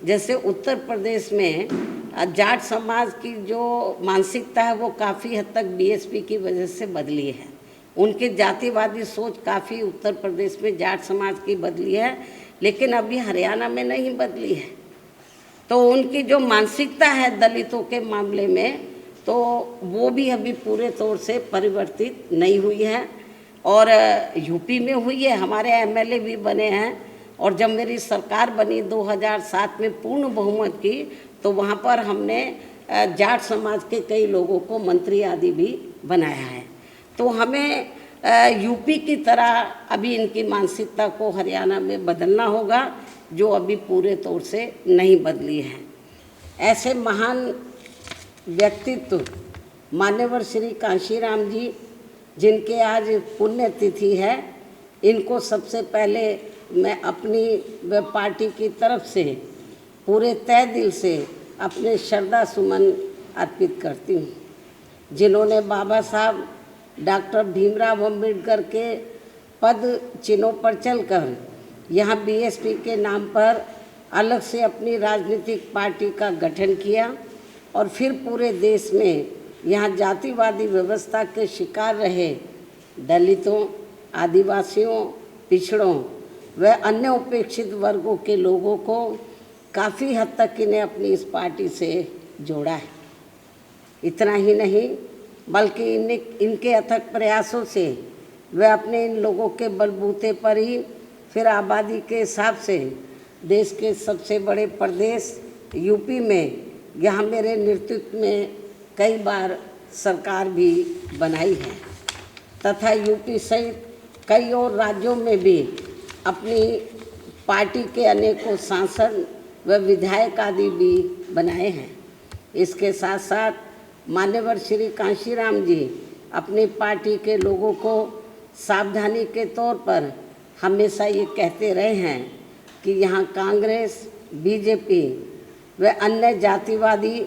जैसे उत्तर प्रदेश में जाट समाज की जो मानसिकता है वो काफ़ी हद तक बीएसपी की वजह से बदली है। उनकी जातिवादी सोच काफ़ी उत्तर प्रदेश में जाट समाज की बदली है, लेकिन अभी हरियाणा में नहीं बदली है। तो उनकी जो मानसिकता है दलितों के मामले में, तो वो भी अभी पूरे तौर से परिवर्तित नहीं हुई है। और यूपी में हुई है, हमारे एमएलए भी बने हैं। और जब मेरी सरकार बनी 2007 में पूर्ण बहुमत की, तो वहाँ पर हमने जाट समाज के कई लोगों को मंत्री आदि भी बनाया है। तो हमें यूपी की तरह अभी इनकी मानसिकता को हरियाणा में बदलना होगा, जो अभी पूरे तौर से नहीं बदली है। ऐसे महान व्यक्तित्व मान्यवर श्री कांशीराम जी, जिनके आज पुण्यतिथि है, इनको सबसे पहले मैं अपनी व पार्टी की तरफ से पूरे तय दिल से अपने श्रद्धा सुमन अर्पित करती हूँ, जिन्होंने बाबा साहब डॉक्टर भीमराव अम्बेडकर के पद चिन्हों पर चलकर यहाँ बीएसपी के नाम पर अलग से अपनी राजनीतिक पार्टी का गठन किया और फिर पूरे देश में यहाँ जातिवादी व्यवस्था के शिकार रहे दलितों, आदिवासियों, पिछड़ों व अन्य उपेक्षित वर्गों के लोगों को काफ़ी हद तक इन्हें अपनी इस पार्टी से जोड़ा है। इतना ही नहीं, बल्कि इनके अथक प्रयासों से वह अपने इन लोगों के बलबूते पर ही फिर आबादी के हिसाब से देश के सबसे बड़े प्रदेश यूपी में यहाँ मेरे नेतृत्व में कई बार सरकार भी बनाई है, तथा यूपी सहित कई और राज्यों में भी अपनी पार्टी के अनेकों सांसद व विधायक आदि भी बनाए हैं। इसके साथ साथ मान्यवर श्री कांशीराम जी अपनी पार्टी के लोगों को सावधानी के तौर पर हमेशा ये कहते रहे हैं कि यहाँ कांग्रेस, बीजेपी व अन्य जातिवादी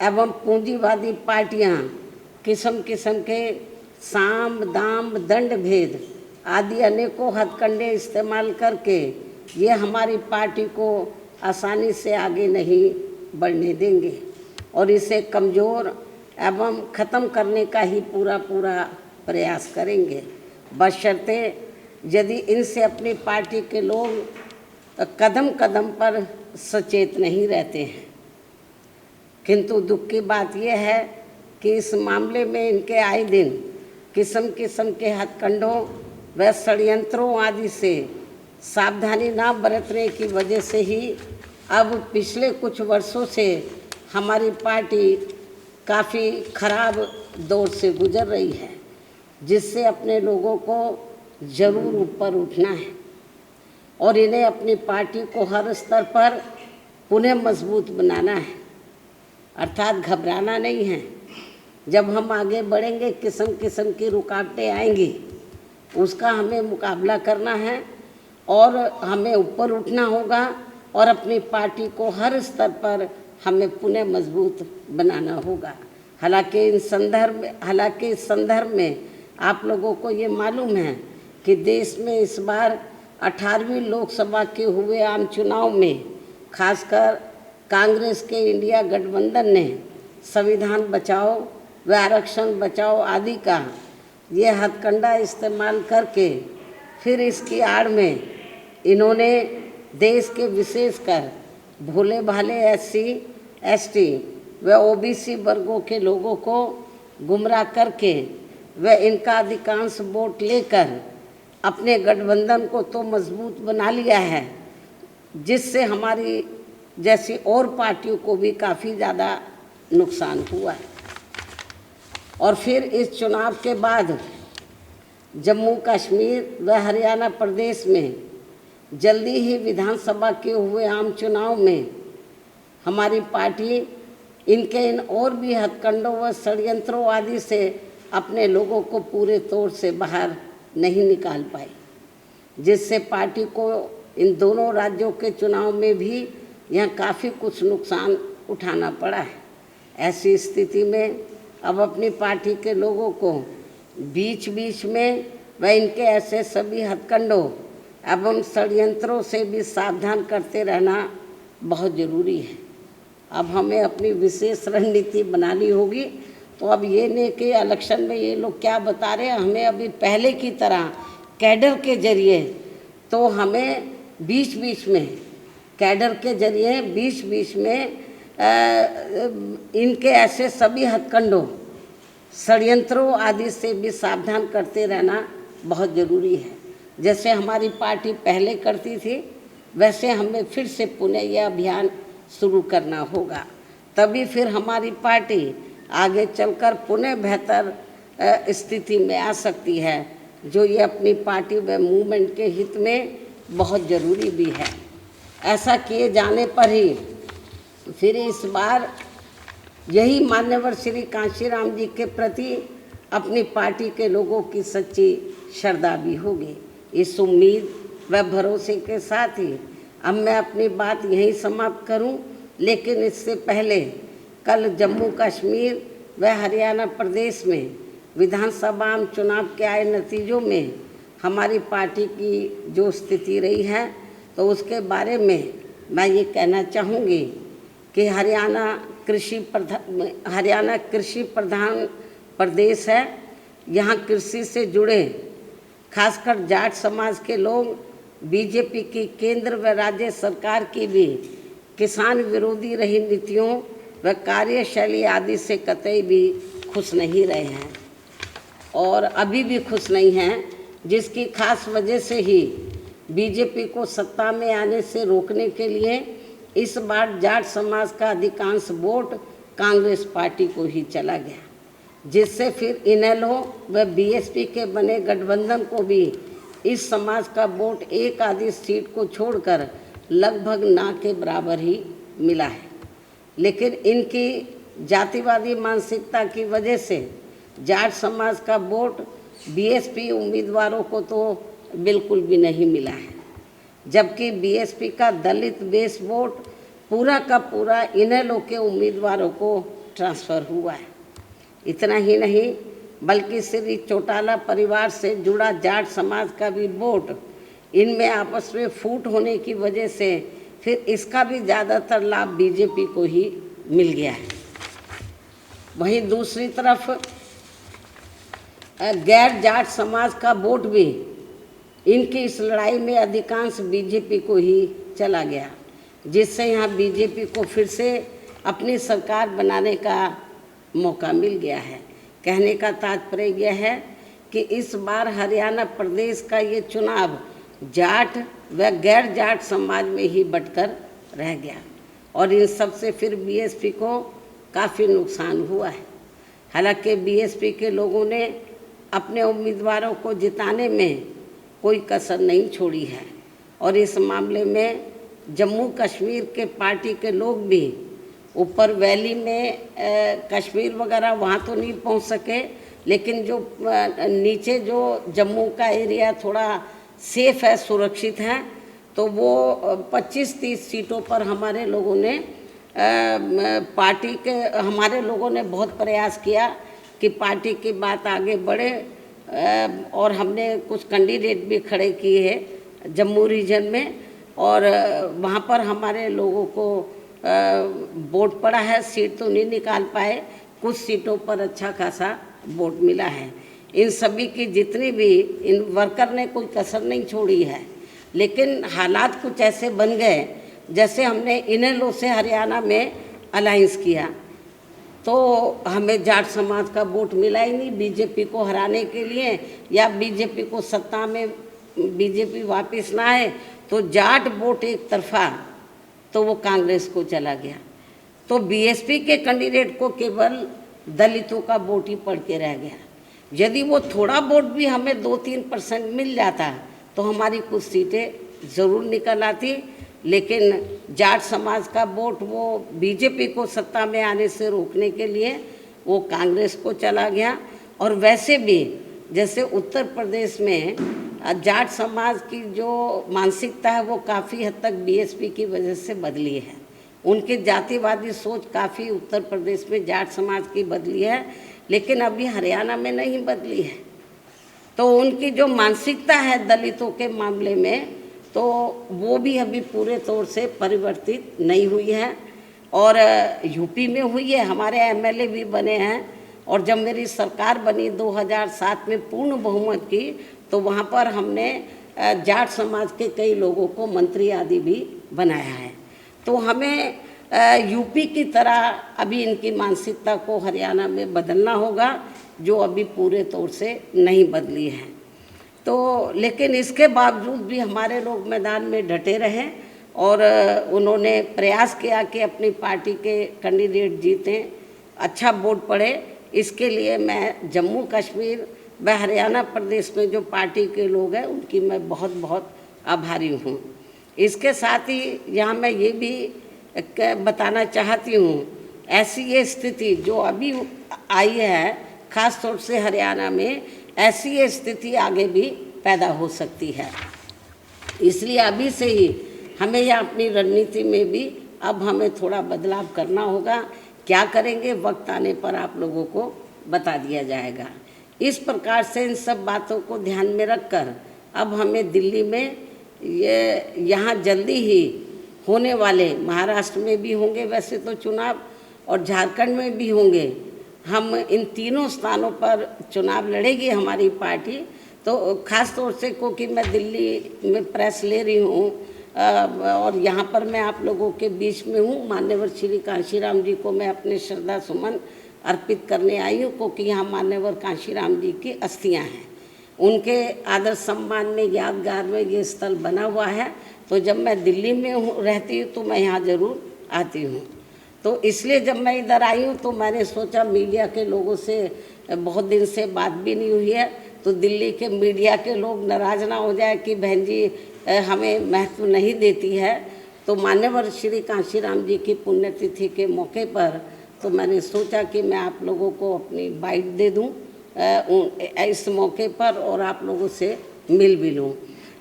एवं पूंजीवादी पार्टियाँ किस्म किस्म के साम दाम दंड भेद आदि अनेकों हथकंडे इस्तेमाल करके ये हमारी पार्टी को आसानी से आगे नहीं बढ़ने देंगे और इसे कमज़ोर एवं ख़त्म करने का ही पूरा प्रयास करेंगे, बशर्ते यदि इनसे अपनी पार्टी के लोग कदम कदम पर सचेत नहीं रहते हैं। किंतु दुख की बात यह है कि इस मामले में इनके आए दिन किस्म किस्म के हथकंडों व षड्यंत्रों आदि से सावधानी ना बरतने की वजह से ही अब पिछले कुछ वर्षों से हमारी पार्टी काफ़ी खराब दौर से गुजर रही है, जिससे अपने लोगों को ज़रूर ऊपर उठना है और इन्हें अपनी पार्टी को हर स्तर पर पुनः मजबूत बनाना है, अर्थात घबराना नहीं है। जब हम आगे बढ़ेंगे किस्म किस्म की रुकावटें आएंगी, उसका हमें मुकाबला करना है और हमें ऊपर उठना होगा और अपनी पार्टी को हर स्तर पर हमें पुनः मजबूत बनाना होगा। हालांकि इस संदर्भ में आप लोगों को ये मालूम है कि देश में इस बार 18वीं लोकसभा के हुए आम चुनाव में खासकर कांग्रेस के इंडिया गठबंधन ने संविधान बचाओ व आरक्षण बचाओ आदि का ये हथकंडा इस्तेमाल करके फिर इसकी आड़ में इन्होंने देश के विशेषकर भोले भाले SC, ST व OBC वर्गों के लोगों को गुमराह करके व इनका अधिकांश वोट लेकर अपने गठबंधन को तो मजबूत बना लिया है, जिससे हमारी जैसी और पार्टियों को भी काफ़ी ज़्यादा नुकसान हुआ है। और फिर इस चुनाव के बाद जम्मू कश्मीर व हरियाणा प्रदेश में जल्दी ही विधानसभा के हुए आम चुनाव में हमारी पार्टी इनके इन और भी हथकंडों व षड्यंत्रों आदि से अपने लोगों को पूरे तौर से बाहर नहीं निकाल पाई, जिससे पार्टी को इन दोनों राज्यों के चुनाव में भी यहाँ काफ़ी कुछ नुकसान उठाना पड़ा है। ऐसी स्थिति में अब अपनी पार्टी के लोगों को बीच बीच में व इनके ऐसे सभी हथकंडों एवं षड्यंत्रों से भी सावधान करते रहना बहुत ज़रूरी है। अब हमें अपनी विशेष रणनीति बनानी होगी। तो अब ये नहीं कि इलेक्शन में ये लोग क्या बता रहे हैं, हमें अभी पहले की तरह कैडर के जरिए, तो हमें बीच बीच में कैडर के जरिए बीच बीच में इनके ऐसे सभी हथकंडों, षड्यंत्रों आदि से भी सावधान करते रहना बहुत ज़रूरी है। जैसे हमारी पार्टी पहले करती थी, वैसे हमें फिर से पुनः यह अभियान शुरू करना होगा, तभी फिर हमारी पार्टी आगे चलकर पुनः बेहतर स्थिति में आ सकती है, जो ये अपनी पार्टी व मूवमेंट के हित में बहुत ज़रूरी भी है। ऐसा किए जाने पर ही फिर इस बार यही मान्यवर श्री कांशीराम जी के प्रति अपनी पार्टी के लोगों की सच्ची श्रद्धा भी होगी। इस उम्मीद व भरोसे के साथ ही अब मैं अपनी बात यहीं समाप्त करूं, लेकिन इससे पहले कल जम्मू कश्मीर व हरियाणा प्रदेश में विधानसभा चुनाव के आए नतीजों में हमारी पार्टी की जो स्थिति रही है, तो उसके बारे में मैं ये कहना चाहूँगी कि हरियाणा कृषि प्रधान प्रदेश है। यहाँ कृषि से जुड़े खासकर जाट समाज के लोग बीजेपी की केंद्र व राज्य सरकार की भी किसान विरोधी रही नीतियों व कार्यशैली आदि से कतई भी खुश नहीं रहे हैं और अभी भी खुश नहीं हैं, जिसकी खास वजह से ही बीजेपी को सत्ता में आने से रोकने के लिए इस बार जाट समाज का अधिकांश वोट कांग्रेस पार्टी को ही चला गया, जिससे फिर इनेलो व बीएसपी के बने गठबंधन को भी इस समाज का वोट एक आधी सीट को छोड़कर लगभग ना के बराबर ही मिला है। लेकिन इनकी जातिवादी मानसिकता की वजह से जाट समाज का वोट बीएसपी उम्मीदवारों को तो बिल्कुल भी नहीं मिला है, जबकि बीएसपी का दलित बेस वोट पूरा का पूरा इनेलो के उम्मीदवारों को ट्रांसफ़र हुआ है। इतना ही नहीं बल्कि श्री चौटाला परिवार से जुड़ा जाट समाज का भी वोट इनमें आपस में फूट होने की वजह से फिर इसका भी ज़्यादातर लाभ बीजेपी को ही मिल गया है। वहीं दूसरी तरफ गैर जाट समाज का वोट भी इनकी इस लड़ाई में अधिकांश बीजेपी को ही चला गया, जिससे यहाँ बीजेपी को फिर से अपनी सरकार बनाने का मौका मिल गया है। कहने का तात्पर्य यह है कि इस बार हरियाणा प्रदेश का ये चुनाव जाट व गैर जाट समाज में ही बंटकर रह गया और इन सब से फिर बीएसपी को काफ़ी नुकसान हुआ है। हालांकि बीएसपी के लोगों ने अपने उम्मीदवारों को जिताने में कोई कसर नहीं छोड़ी है और इस मामले में जम्मू कश्मीर के पार्टी के लोग भी ऊपर वैली में कश्मीर वगैरह वहाँ तो नहीं पहुँच सके, लेकिन जो नीचे जो जम्मू का एरिया थोड़ा सेफ है, सुरक्षित है, तो वो 25-30 सीटों पर हमारे लोगों ने हमारे लोगों ने बहुत प्रयास किया कि पार्टी की बात आगे बढ़े और हमने कुछ कैंडिडेट भी खड़े किए हैं जम्मू रीजन में और वहाँ पर हमारे लोगों को वोट पड़ा है। सीट तो नहीं निकाल पाए, कुछ सीटों पर अच्छा खासा वोट मिला है। इन सभी की जितनी भी इन वर्कर ने कोई कसर नहीं छोड़ी है, लेकिन हालात कुछ ऐसे बन गए जैसे हमने इनेलो से हरियाणा में अलायंस किया तो हमें जाट समाज का वोट मिला ही नहीं बीजेपी को हराने के लिए, या बीजेपी को सत्ता में बीजेपी वापस ना आए तो जाट वोट एक तरफा तो वो कांग्रेस को चला गया। तो बीएसपी के कैंडिडेट को केवल दलितों का वोट ही पड़ के रह गया। यदि वो थोड़ा वोट भी हमें 2-3% मिल जाता तो हमारी कुछ सीटें ज़रूर निकल आती, लेकिन जाट समाज का वोट वो बीजेपी को सत्ता में आने से रोकने के लिए वो कांग्रेस को चला गया। और वैसे भी जैसे उत्तर प्रदेश में जाट समाज की जो मानसिकता है वो काफ़ी हद तक बीएसपी की वजह से बदली है। उनकी जातिवादी सोच काफ़ी उत्तर प्रदेश में जाट समाज की बदली है, लेकिन अभी हरियाणा में नहीं बदली है। तो उनकी जो मानसिकता है दलितों के मामले में तो वो भी अभी पूरे तौर से परिवर्तित नहीं हुई है। और यूपी में हुई है, हमारे एमएलए भी बने हैं। और जब मेरी सरकार बनी 2007 में पूर्ण बहुमत की, तो वहाँ पर हमने जाट समाज के कई लोगों को मंत्री आदि भी बनाया है। तो हमें यूपी की तरह अभी इनकी मानसिकता को हरियाणा में बदलना होगा, जो अभी पूरे तौर से नहीं बदली है। तो लेकिन इसके बावजूद भी हमारे लोग मैदान में डटे रहे और उन्होंने प्रयास किया कि अपनी पार्टी के कैंडिडेट जीतें, अच्छा वोट पड़े। इसके लिए मैं जम्मू कश्मीर व हरियाणा प्रदेश में जो पार्टी के लोग हैं उनकी मैं बहुत बहुत आभारी हूँ। इसके साथ ही यहाँ मैं ये भी बताना चाहती हूँ, ऐसी ये स्थिति जो अभी आई है ख़ास तौर से हरियाणा में, ऐसी ये स्थिति आगे भी पैदा हो सकती है। इसलिए अभी से ही हमें यह अपनी रणनीति में भी अब हमें थोड़ा बदलाव करना होगा। क्या करेंगे वक्त आने पर आप लोगों को बता दिया जाएगा। इस प्रकार से इन सब बातों को ध्यान में रखकर अब हमें दिल्ली में यहाँ जल्दी ही होने वाले, महाराष्ट्र में भी होंगे वैसे तो चुनाव और झारखंड में भी होंगे, हम इन तीनों स्थानों पर चुनाव लड़ेगी हमारी पार्टी। तो ख़ास तौर से क्योंकि मैं दिल्ली में प्रेस ले रही हूँ और यहाँ पर मैं आप लोगों के बीच में हूँ, मान्यवर श्री कांशीराम जी को मैं अपने श्रद्धा सुमन अर्पित करने आई हूँ, क्योंकि यहाँ मान्यवर कांशीराम जी की अस्थियाँ हैं। उनके आदर सम्मान में, यादगार में ये स्थल बना हुआ है। तो जब मैं दिल्ली में रहती हूँ तो मैं यहाँ ज़रूर आती हूँ। तो इसलिए जब मैं इधर आई हूँ तो मैंने सोचा मीडिया के लोगों से बहुत दिन से बात भी नहीं हुई है, तो दिल्ली के मीडिया के लोग नाराज़ ना हो जाए कि बहन जी हमें महत्व नहीं देती है। तो मान्यवर श्री कांशीराम जी की पुण्यतिथि के मौके पर तो मैंने सोचा कि मैं आप लोगों को अपनी बाइट दे दूं इस मौके पर और आप लोगों से मिल भी लूँ।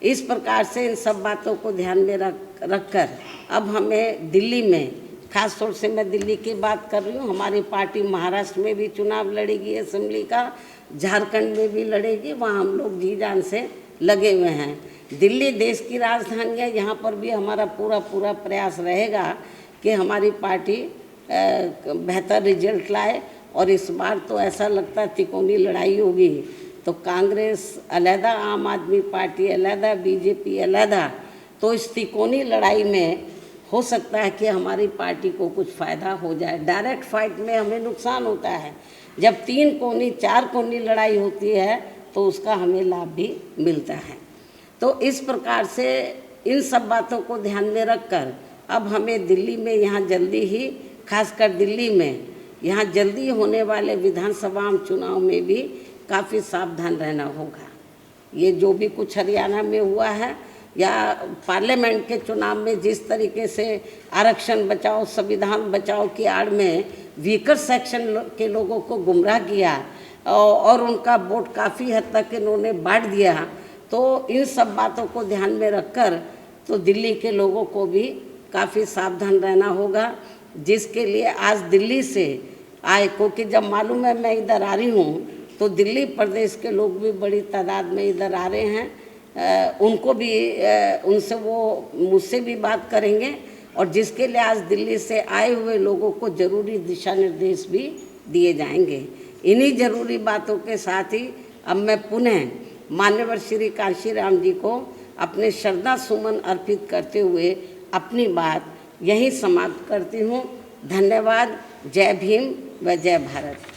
इस प्रकार से इन सब बातों को ध्यान में रख कर अब हमें दिल्ली में, खास तौर से मैं दिल्ली की बात कर रही हूँ, हमारी पार्टी महाराष्ट्र में भी चुनाव लड़ेगी असेंबली का, झारखंड में भी लड़ेगी, वहाँ हम लोग जी जान से लगे हुए हैं। दिल्ली देश की राजधानी है, यहाँ पर भी हमारा पूरा प्रयास रहेगा कि हमारी पार्टी बेहतर रिजल्ट लाए। और इस बार तो ऐसा लगता है तिकोनी लड़ाई होगी, तो कांग्रेस अलहदा, आम आदमी पार्टी अलहदा, बीजेपी अलहदा। तो इस तिकोनी लड़ाई में हो सकता है कि हमारी पार्टी को कुछ फ़ायदा हो जाए। डायरेक्ट फाइट में हमें नुकसान होता है, जब 3 कोनी 4 कोनी लड़ाई होती है तो उसका हमें लाभ भी मिलता है। तो इस प्रकार से इन सब बातों को ध्यान में रखकर अब हमें दिल्ली में यहाँ जल्दी ही, खासकर दिल्ली में यहाँ जल्दी होने वाले विधानसभा चुनाव में भी काफ़ी सावधान रहना होगा। ये जो भी कुछ हरियाणा में हुआ है या पार्लियामेंट के चुनाव में जिस तरीके से आरक्षण बचाओ, संविधान बचाओ की आड़ में वीकर सेक्शन के लोगों को गुमराह किया और उनका वोट काफ़ी हद तक इन्होंने बांट दिया। तो इन सब बातों को ध्यान में रखकर तो दिल्ली के लोगों को भी काफ़ी सावधान रहना होगा, जिसके लिए आज दिल्ली से आए, क्योंकि जब मालूम है मैं इधर आ रही हूँ तो दिल्ली प्रदेश के लोग भी बड़ी तादाद में इधर आ रहे हैं। उनको भी उनसे वो मुझसे भी बात करेंगे और जिसके लिए आज दिल्ली से आए हुए लोगों को ज़रूरी दिशा निर्देश भी दिए जाएंगे। इन्हीं ज़रूरी बातों के साथ ही अब मैं पुनः मान्यवर श्री कांशीराम जी को अपने श्रद्धा सुमन अर्पित करते हुए अपनी बात यहीं समाप्त करती हूँ। धन्यवाद। जय भीम व जय भारत।